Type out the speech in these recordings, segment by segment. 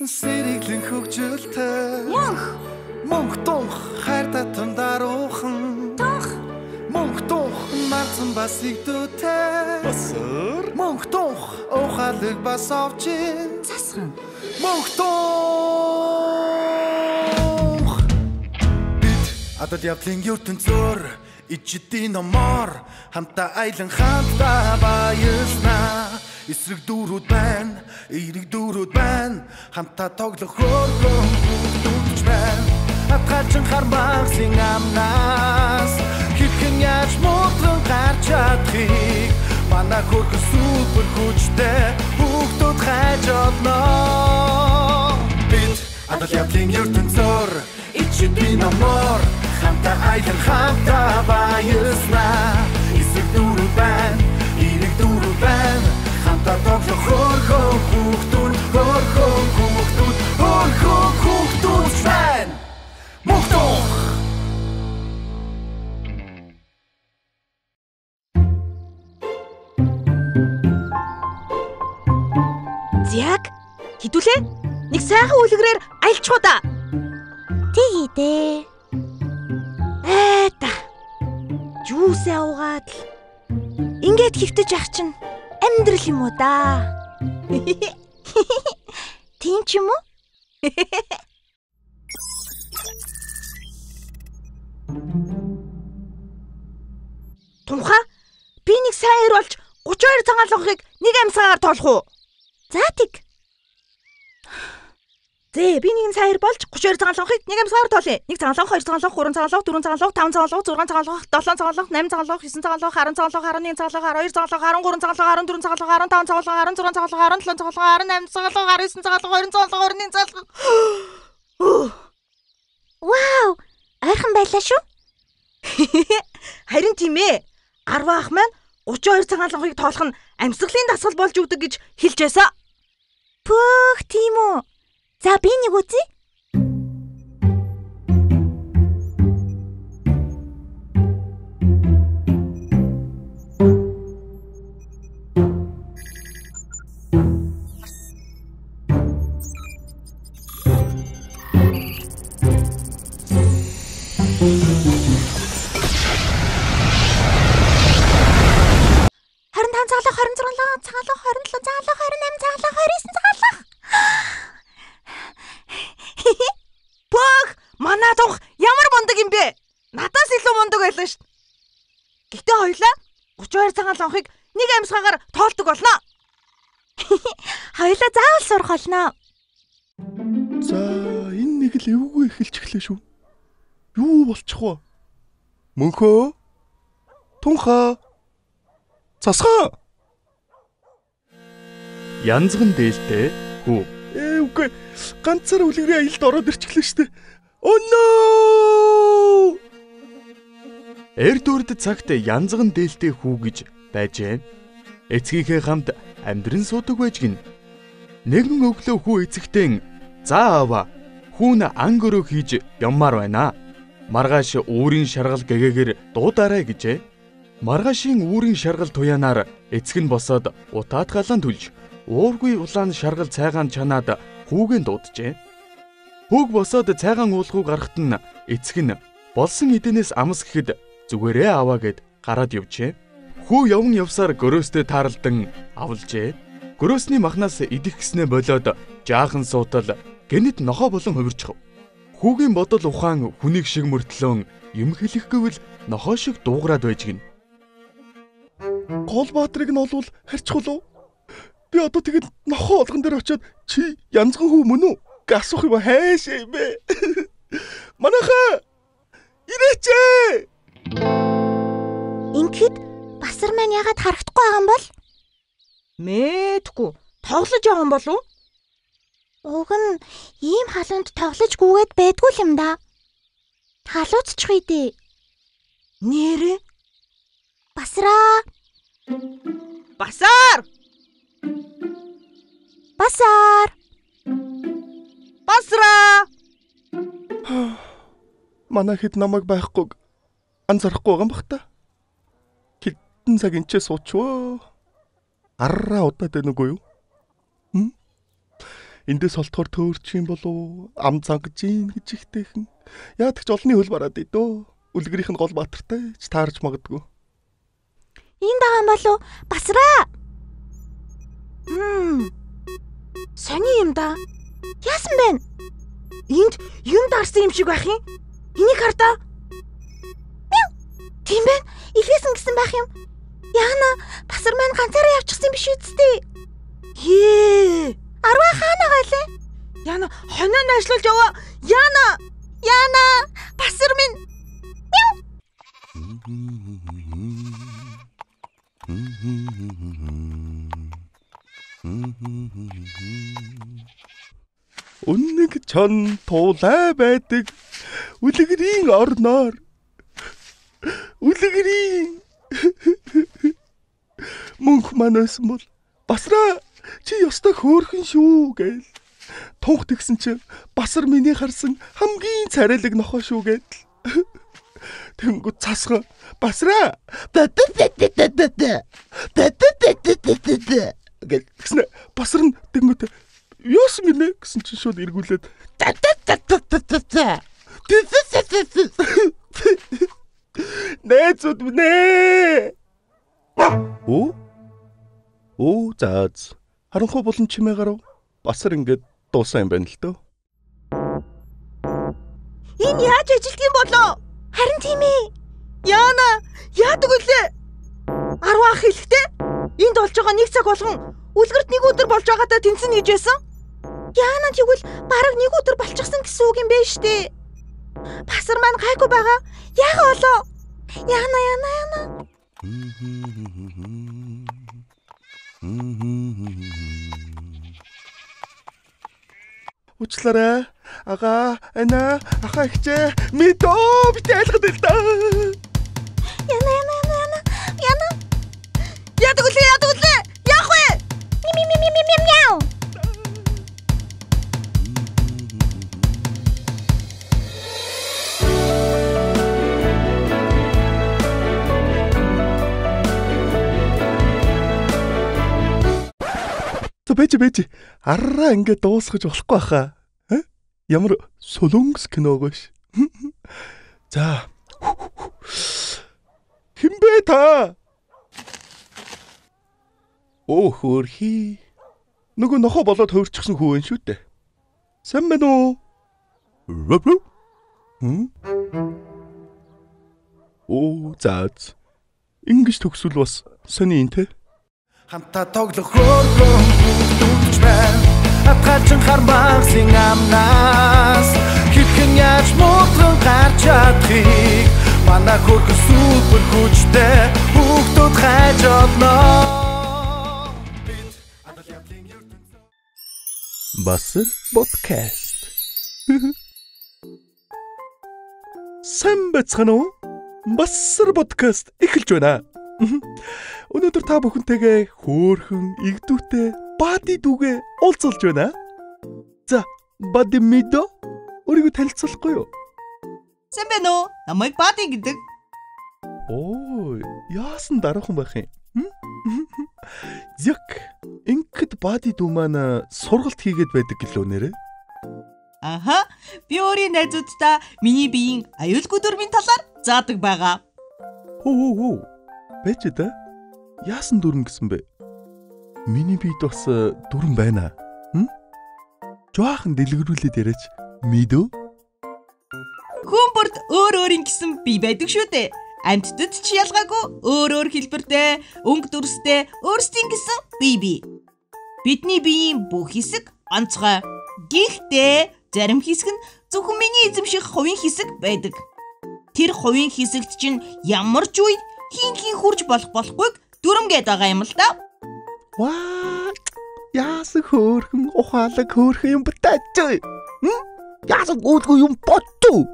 Сэрэглийн хөгжилтэй Мөнх тунх хайр татам даруухан мөнх тунх марцсан бас игдүүтэй Басар мөнх тунх ухаалаг бас овчин засхан мөнх тунх бид адад явдлын ертөнцөөр ичдийн номоор хамтаа айлан хамтаа баярлнаа эсрэг дүүрүүд байна эерэг дүүрүүд байна хамтаа тоглох хөргөн дүүрч байна хатгачин хармагсын амнаас хэрхэн яаж муудлан гарч чадахыг манай хөргөн супер хүчтэй бүгдүүд хайж олно бид адал явдлын ертөнцөөр ичдийн номоор хамтаа айлан хамтаа баярлнаа эсрэг дүүрүүд байна эерэг дүүрүүд байна хамтаа тоглох хөргөн хүүхдүүд байна мөхтөх Зяг хідүүлээ нэг сайхан үлгэрээр альчхуу да. Тий дээ. Та жуусаа угаад л ингээд хөвтөж ах чинь амьдрал юм уу да. Тийм ч юм уу? Тунхаа би нэг сайн ир болж 32 цагаалгахыг нэг амьсгаар тоолох уу? За тэг. Зээ би нэг сайн ир болж 32 цагаалгахыг нэг амьсгаар тоолъё. 1 цагаалга, 2 цагаалга, 3 цагаалга, 4 цагаалга, 5 цагаалга, 6 цагаалга, 7 цагаалга, 8 цагаалга, 9 цагаалга, 10 цагаалга, 11 цагаалга, 12 цагаалга, 13 цагаалга, 14 цагаалга, 15 цагаалга, 16 цагаалга, 17 цагаалга, 18 цагаалга, 19 цагаалга, 20 цагаалга, 21 цагаалга. Вау! Ойрхон байлаа шүү. Харин тийм ээ. 10 ах маань 32 цагаалгахыг тоолох нь амьсгалын дасгал болж өгдөг гэж хэлж байсан. Пөөх тийм үү. За би нэг үзье. Манай тунх ямар мундаг юм бэ? Надаас илүү мундаг байлаа шүү. Гэтэ хоёлаа 32 цагаалгахыг нэг амьсгаагаар тоолдог болно. Хоёлаа заавал сурах болно. За энэ нэг л эвгүй эхэлж эхлэв шүү. Юу болчих вэ? Мөнхөө? Тунхаа? Цасгаа? Янзган дээлтэй хүү. Үгүй ганцаар үлгэрийн аялд ороод ирчихлээ шүү дээ. Oh no! Эрдүрд цагт янзган дээлтэй хүү гэж байжээ. Эцгийнхээ хамт амьдран суудаг байж гин. Нэгэн өглөө хүү эцэгтэн "За аваа, хүүн ангөрөө хийж яммаар байна. Маргааш үүрийн шаргал гэгээгээр дуудаарай" гэжээ. Маргаашийн үүрийн шаргал туяанаар эцэг нь босоод утаад галан түлж, уургүй улаан шаргал цайгаан чанаад хүүгээ дууджээ. Хүүг босоод цайгаан уулгуу гарахт нь эцэг нь болсон эдэнээс амс гэхэд "Зүгээрээ аваа" гэд гараад явжээ. Хүү явн явсаар гөрөөстэй тааралдан авалжээ. Гөрөөсний махнаас идэх гэснээ болоод жаахан суутал гэнэт нохоо болон хувирчв. Хүүгийн бодол ухаан хүнийг шиг мөртлөө юм хэлэх гэвэл нохоо шиг дуугараад байж гин. Гол баатрыг нь олвол харьчихвол би одоо тэгээд нохоо олгон дээр очиод "Чи янзган хүү мөн үү?" гасуух юм хайшаа юм бэ. Манайхаа ирээч. Ингээд Басар маань ягаад харагдахгүй байгаа юм бол? Мэдгүй. Тоглож байгаа юм болов уу? Уг нь ийм халуунд тоглож гүгээд байдгүй л юм да. Халууцчих үедээ. Нэрээ? Басраа. Басар! Басар. Басраа! Манай хэд намайг байхгүй анзаарахгүй байгаа юм бах та. Хэдэн цаг энэ ч суучваа. Араа удаад байна уу юу? эндээс олдохоор төөрчих юм болов? Ам цангаж ийн гэж ихтэйхэн. Яадаг ч олонний хөл бараад идөө. Үлгэрийнх нь гол баатартай ч таарч магадгүй. Энд байгаа юм болов? Басраа. Сони юм да. Яасан бэ? Энд юм дарсан юм шиг байх юм. Энийг хар да. Тийм байна. Илгээсэн гэсэн байх юм. Яана, Басар маань ганцаараа явчихсан биш үсттэй. Арваа хаана галээ? Яна хоноо найшлуулж яваа. Яна, Басар минь. Үнэг чон туулай байдаг. Үлгэрийн орноор. Үлгэрийн мөнх манайсан бол Басраа чи ёстой хөөрхөн шүү гээл. Тунх тэгсэн чи Басар миний харсан хамгийн царайлаг нохоо шүү гээл. Тэнгүү цасга Басраа гэл тэгснэ Басар нь тэнгүүт яасан гинэ гэсэн чи шууд эргүүлээд Нэцүүд минь. Заац. Харанхуй болон чимээ гарав. Басар ингээд дуусан юм байна л дөө. Энэ яаж ажилтг юм болоо? Харин тийм ээ. Яана, яадаг үлээ? Арваа хэлэхдээ энд болж байгаа нэг цаг болгон үлгэрт нэг өдөр болж байгаадаа тэнцэн гэж байсан. Яана тэгвэл бараг нэг өдөр болчихсон гэсэн үг юм бэ штэ. Басар маань гайгүй байгаа. Яага болоо? Яана. Уучлаарай. Ага, ана, ахаа ихчээ. Мэдөө бит айлхад л да. Яна. Яадаг үлээ? Яах вэ? Мяу. Бэж. Араа ингээд дуусгаж болохгүй хаа. Ямар солонгос киног биш. За. Химбэ та? Хөөрхий. Нөгөө нохоо болоод хөөрчихсөн хүү вэ шүү дээ. Сэн мэн үү? Заац. Ингэж төгсвөл бас сони юм те. Хамтаа тоглох хөөрхөн бүгдч байна. Атгалчин хармагсын амнаас хэрхэн яаж муутран гарч чадхыг манай хөөрхөн супер хүчтэй бүгдүүд хайж олно. Басар подкаст. Сайн бацхан уу? Басар подкаст эхэлж байна. Өнөөдөр та бүхэнтэйгээ хөөрхөн игдүүтэй бади дүүгээ уулзалж байна. За, бади мэдөө өөрийгөө танилцуулахгүй юу? Сайн байна уу? Намайг бади гэдэг. Яасан дараахан байх юм? Зяк, ингээд бади дүү маань сургалт хийгээд байдаг гэлөө нэрэ. Аха, би өөрийн найзуудтай миний биеийн аюулгүй дүрмийн талаар заадаг байгаа. Бэж да? Яасан дүрм гэсэн бэ? Миний биед бас дүрм байна. Жаахан дэлгэрүүлээд яриач. Мэдөө? Хүмүүрт өөрийн гэсэн бие байдаг шүү дээ. Амьтдад ч ялгаагүй өөр хэлбэртэй, өнгө дүрстэй, өөрсдийн гэсэн бие. Бидний биеийн бүх хэсэг онцгой. Гэхдээ зарим хэсэг нь зөвхөн миний эзэмших хувийн хэсэг байдаг. Тэр хувийн хэсэгт чинь ямар ч үед хин хурж болохгүйг дүрмгээд байгаа юм л да. Яасан хөөрхөн ухаалаг хөөрхөн юм битаач. Яасан гүйлгүй юм ботто.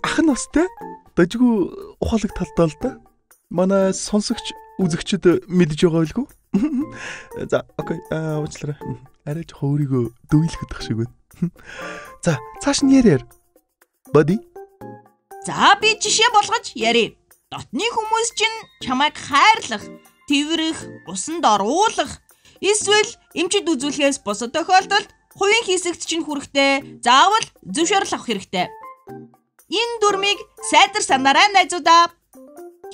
Ах настай дажгүй ухаалаг талтай л да. Манай сонсогч үзэгчд мэдж байгаа билгүй? За, окей. Уучлаарай. Арай ч өөрийгөө дөвлөхөд ах шиг байна. За, цааш нь яриа. Бади. За, би жишээ болгож ярив. Дотны хүмүүс чинь чамайг хайрлах, тэврэх, усанд оруулах, Эсвэл эмчит үзүүлэхээс бусад тохиолдолд хувийн хийсэгт чинь хүрэхдээ заавал зөвшөөрөл авах хэрэгтэй. Энэ дүрмийг сайдар санаарай найзуудаа.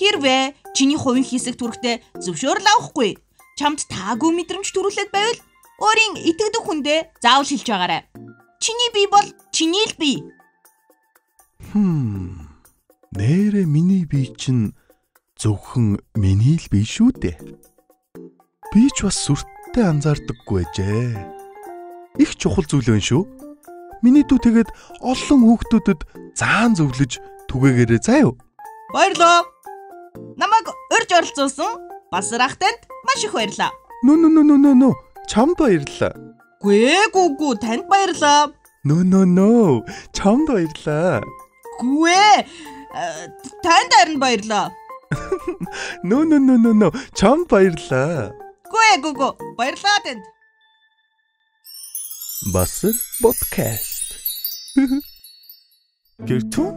Хэрвээ чиний хувийн хийсэгт хүрэхдээ зөвшөөрөл авахгүй, чамд таагүй мэдрэмж төрүүлээд байвал өөрийн итгэдэг хүндээ заавал хэлж байгаарай. Чиний бие бол чиний л бие. Нэрэ миний бие чинь зөвхөн миний л бие шүү дээ. Би ч бас сүрттэй анзаардаггүй ажээ. Их чухал зүйл байна шүү. Миний дүү тэгээд олон хүүхдүүдэд заан зөвлөж түгээгээрээ заа юу. Баярлалаа. Намайг урьж оролцуулсан Басар ах танд маш их баярлалаа. Нөө. Чамд баярлалаа. Гүү танд баярлалаа. Нөө. Чамд баярлалаа. Танд харин баярлалаа. Нөө. Чамд баярлалаа. Гүү баярлалаа танд. Басар подкаст. Гэртүү